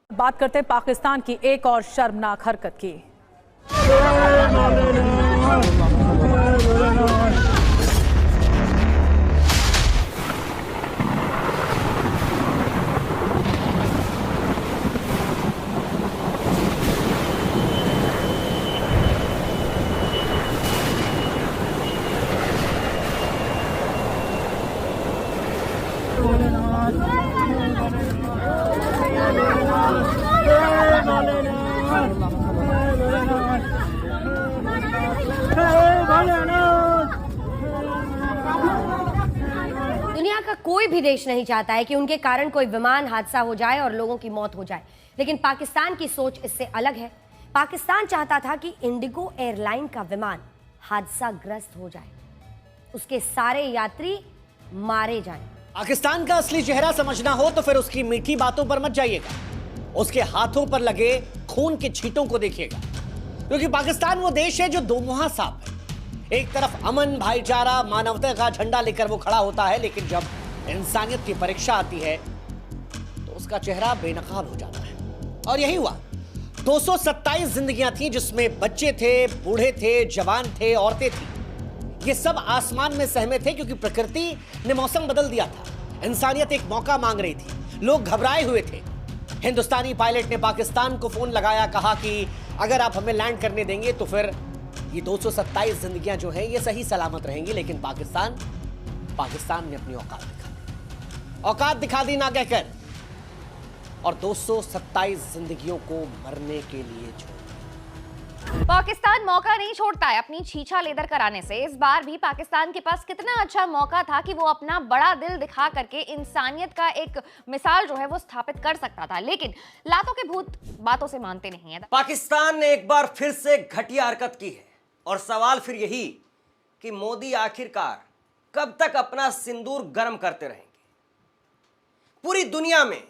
बात करते हैं पाकिस्तान की एक और शर्मनाक हरकत की। दुनिया का कोई भी देश नहीं चाहता है कि उनके कारण कोई विमान हादसा हो जाए और लोगों की मौत हो जाए, लेकिन पाकिस्तान की सोच इससे अलग है। पाकिस्तान चाहता था कि इंडिगो एयरलाइन का विमान हादसाग्रस्त हो जाए, उसके सारे यात्री मारे जाएं। पाकिस्तान का असली चेहरा समझना हो तो फिर उसकी मीठी बातों पर मत जाइएगा, उसके हाथों पर लगे खून के छींटों को देखिएगा, क्योंकि पाकिस्तान वो देश है जो दोमुहा सांप है। एक तरफ अमन, भाईचारा, मानवता का झंडा लेकर वो खड़ा होता है, लेकिन जब इंसानियत की परीक्षा आती है तो उसका चेहरा बेनकाब हो जाता है। और यही हुआ। 227 जिंदगियां थी, जिसमें बच्चे थे, बूढ़े थे, जवान थे, औरतें थी। ये सब आसमान में सहमे थे, क्योंकि प्रकृति ने मौसम बदल दिया था। इंसानियत एक मौका मांग रही थी, लोग घबराए हुए थे। हिंदुस्तानी पायलट ने पाकिस्तान को फोन लगाया, कहा कि अगर आप हमें लैंड करने देंगे तो फिर ये 227 जिंदगियां जो हैं ये सही सलामत रहेंगी। लेकिन पाकिस्तान ने अपनी औकात दिखा दी ना कहकर, और 227 जिंदगियों को मरने के लिए छोड़। पाकिस्तान मौका नहीं छोड़ता है अपनी छीछा लेदर कराने से। इस बार भी पाकिस्तान के पास कितना अच्छा मौका था कि वो अपना बड़ा दिल दिखा करके इंसानियत का एक मिसाल जो है वो स्थापित कर सकता था, लेकिन लातों के भूत बातों से मानते नहीं है। पाकिस्तान ने एक बार फिर से घटिया हरकत की है, और सवाल फिर यही कि मोदी आखिरकार कब तक अपना सिंदूर गर्म करते रहेंगे। पूरी दुनिया में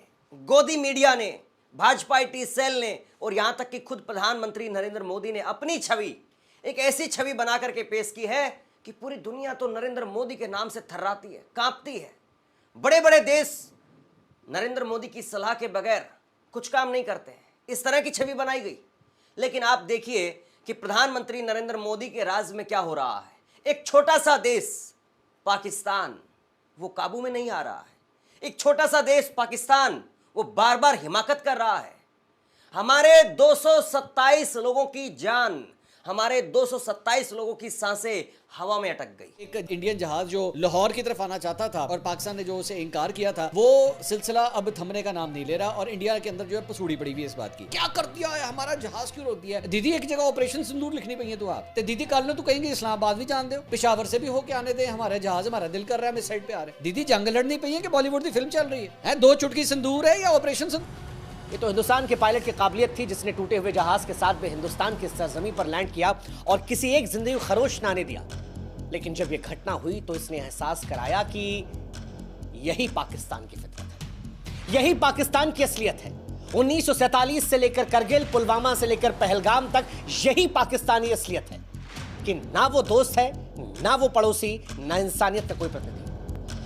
गोदी मीडिया ने, भाजपा टी सेल ने, और यहां तक कि खुद प्रधानमंत्री नरेंद्र मोदी ने अपनी छवि, एक ऐसी छवि बना करके पेश की है कि पूरी दुनिया तो नरेंद्र मोदी के नाम से थर्राती है, कांपती है। बड़े बड़े देश नरेंद्र मोदी की सलाह के बगैर कुछ काम नहीं करते हैं, इस तरह की छवि बनाई गई। लेकिन आप देखिए कि प्रधानमंत्री नरेंद्र मोदी के राज में क्या हो रहा है। एक छोटा सा देश पाकिस्तान वो काबू में नहीं आ रहा है। एक छोटा सा देश पाकिस्तान वो बार बार हिमाकत कर रहा है। हमारे 227 लोगों की जान, हमारे 227 लोगों की सांसें हवा में अटक गई। एक इंडियन जहाज जो लाहौर की तरफ आना चाहता था और पाकिस्तान ने जो उसे इनकार किया था, वो सिलसिला अब थमने का नाम नहीं ले रहा, और इंडिया के अंदर जो है पसूड़ी पड़ी हुई है इस बात की। क्या कर दिया है, हमारा जहाज क्यों रोक दिया है? दीदी एक जगह ऑपरेशन सिंदूर लिखनी पड़ी है तो आप तो दीदी कल तो कहेंगे इस्लामाबाद भी जान दो, पेशावर से भी होके आने दे, हमारे जहाज हमारा दिल कर रहा है, साइड पे आ रहे। दीदी जंग लड़नी पड़ी है कि बॉलीवुड की फिल्म चल रही है? दो चुटकी सिंदूर है या ऑपरेशन सिंदूर? ये तो हिंदुस्तान के पायलट की काबिलियत थी, जिसने टूटे हुए जहाज के साथ में हिंदुस्तान की सरजमी पर लैंड किया और किसी एक जिंदगी को खरोश ना आने दिया। लेकिन जब ये घटना हुई तो इसने एहसास कराया कि यही पाकिस्तान की फितरत है, यही पाकिस्तान की असलियत है। 1947 से लेकर करगिल, पुलवामा से लेकर पहलगाम तक यही पाकिस्तानी असलियत है कि ना वो दोस्त है, ना वो पड़ोसी, ना इंसानियत का कोई प्रतिनिधि।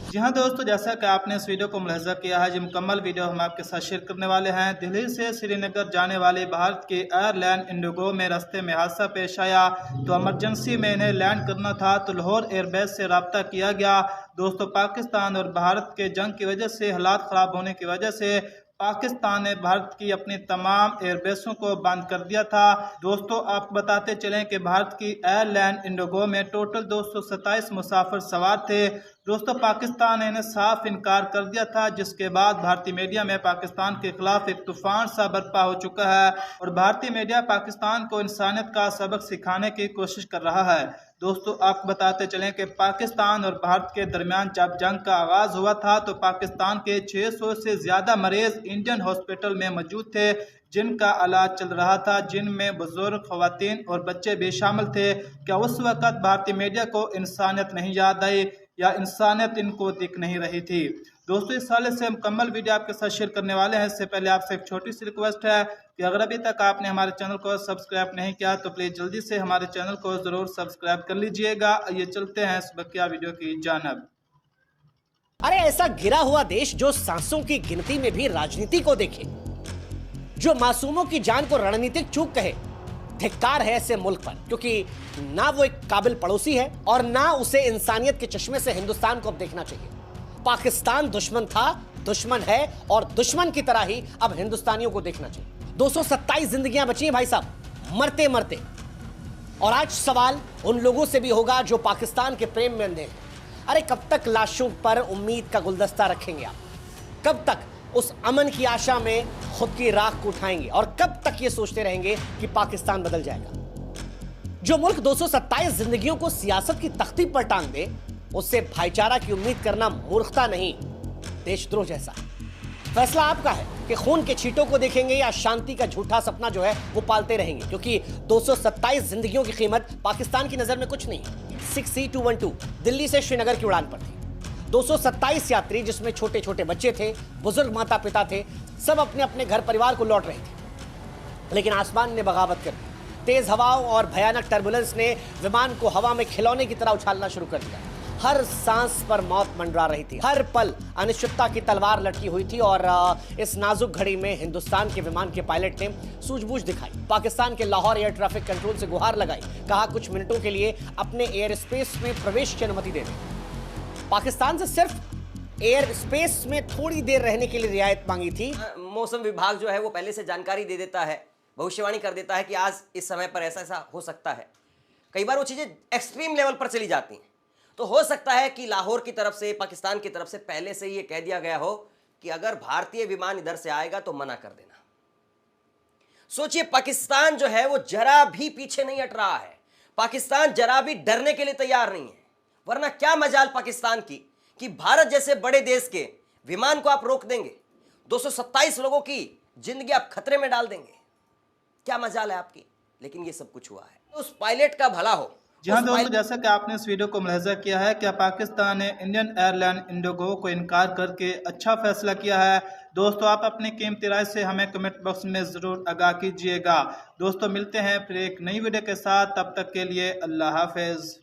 जी हाँ दोस्तों, जैसा कि आपने इस वीडियो को मुलाहिजा किया है, जो मुकम्मल वीडियो हम आपके साथ शेयर करने वाले हैं। दिल्ली से श्रीनगर जाने वाले भारत के एयरलाइन इंडिगो में रास्ते में हादसा पेश आया, तो इमरजेंसी में इन्हें लैंड करना था, तो लाहौर एयरबेस से रब्ता किया गया। दोस्तों, पाकिस्तान और भारत के जंग की वजह से, हालात ख़राब होने की वजह से पाकिस्तान ने भारत की अपनी तमाम एयरबेसों को बंद कर दिया था। दोस्तों, आपको बताते चलें कि भारत की एयरलाइन इंडिगो में टोटल 227 मुसाफिर सवार थे। दोस्तों, पाकिस्तान ने इन्हें साफ इनकार कर दिया था, जिसके बाद भारतीय मीडिया में पाकिस्तान के खिलाफ एक तूफान सा बर्पा हो चुका है, और भारतीय मीडिया पाकिस्तान को इंसानियत का सबक सिखाने की कोशिश कर रहा है। दोस्तों, आपको बताते चलें कि पाकिस्तान और भारत के दरमियान जब जंग का आगाज हुआ था, तो पाकिस्तान के 600 से ज्यादा मरीज इंडियन हॉस्पिटल में मौजूद थे, जिनका इलाज चल रहा था, जिनमें बुजुर्ग, खवातीन और बच्चे भी शामिल थे। क्या उस वक्त भारतीय मीडिया को इंसानियत नहीं याद आई, या इंसानियत इनको दिख नहीं रही थी? दोस्तों, इस हवाले से मुकम्मल वीडियो आपके साथ शेयर करने वाले हैं। इससे पहले आपसे एक छोटी सी रिक्वेस्ट है कि अगर अभी तक आपने हमारे चैनल को सब्सक्राइब नहीं किया तो प्लीज़ जल्दी से हमारे चैनल को ज़रूर सब्सक्राइब कर लीजिएगा। ये चलते हैं इस बकिया वीडियो की जानिब। अरे ऐसा घिरा हुआ देश जो सांसों की गिनती में भी राजनीति को देखे, जो मासूमों की जान को रणनीतिक चूक कहे, धिक्कार है ऐसे मुल्क पर, क्योंकि ना वो एक काबिल पड़ोसी है और ना उसे इंसानियत के चश्मे से हिंदुस्तान को अब देखना चाहिए। पाकिस्तान दुश्मन था, दुश्मन है और दुश्मन की तरह ही अब हिंदुस्तानियों को देखना चाहिए। 227 जिंदगियां बची हैं भाई साहब, मरते मरते। और आज सवाल उन लोगों से भी होगा जो पाकिस्तान के प्रेम में अंधे हैं। अरे कब तक लाशों पर उम्मीद का गुलदस्ता रखेंगे आप? कब तक उस अमन की आशा में खुद की राख को उठाएंगे और कब तक ये सोचते रहेंगे कि पाकिस्तान बदल जाएगा? जो मुल्क 227 जिंदगियों को सियासत की तख्ती पर टांग दे, उससे भाईचारा की उम्मीद करना मूर्खता नहीं, देशद्रोह जैसा। फैसला आपका है कि खून के छींटों को देखेंगे या शांति का झूठा सपना जो है वो पालते रहेंगे, क्योंकि 227 जिंदगियों की कीमत पाकिस्तान की नजर में कुछ नहीं। 6C212 दिल्ली से श्रीनगर की उड़ान पर थी। 227 यात्री, जिसमें छोटे छोटे बच्चे थे, बुजुर्ग माता पिता थे, सब अपने अपने घर परिवार को लौट रहे थे। लेकिन आसमान ने बगावत कर दी। तेज हवाओं और भयानक टर्बुलेंस ने विमान को हवा में खिलौने की तरह उछालना शुरू कर दिया। हर सांस पर मौत मंडरा रही थी, हर पल अनिश्चितता की तलवार लटकी हुई थी। और इस नाजुक घड़ी में हिंदुस्तान के विमान के पायलट ने सूझबूझ दिखाई, पाकिस्तान के लाहौर एयर ट्रैफिक कंट्रोल से गुहार लगाई, कहा कुछ मिनटों के लिए अपने एयर स्पेस में प्रवेश की अनुमति दे दें। पाकिस्तान से सिर्फ एयर स्पेस में थोड़ी देर रहने के लिए रियायत मांगी थी। मौसम विभाग जो है वो पहले से जानकारी दे देता है, भविष्यवाणी कर देता है कि आज इस समय पर ऐसा ऐसा हो सकता है। कई बार वो चीजें एक्सट्रीम लेवल पर चली जाती हैं, तो हो सकता है कि लाहौर की तरफ से, पाकिस्तान की तरफ से पहले से ही ये कह दिया गया हो कि अगर भारतीय विमान इधर से आएगा तो मना कर देना। सोचिए, पाकिस्तान जो है वो जरा भी पीछे नहीं हट रहा है, पाकिस्तान जरा भी डरने के लिए तैयार नहीं है। वरना क्या मजाल पाकिस्तान की कि भारत जैसे बड़े देश के विमान को आप रोक देंगे, 227 लोगों की जिंदगी आप खतरे में डाल देंगे, क्या मजाल है आपकी? लेकिन ये सब कुछ हुआ है तो उस पायलट का भला हो। जी हाँ दोस्तों, जैसा कि आपने इस वीडियो को मुलाहिजा किया है, क्या पाकिस्तान ने इंडियन एयरलाइन इंडिगो को इनकार करके अच्छा फैसला किया है? दोस्तों, आप अपनी कीमती राय से हमें कमेंट बॉक्स में ज़रूर आगाह कीजिएगा। दोस्तों, मिलते हैं फिर एक नई वीडियो के साथ, तब तक के लिए अल्लाह हाफिज़।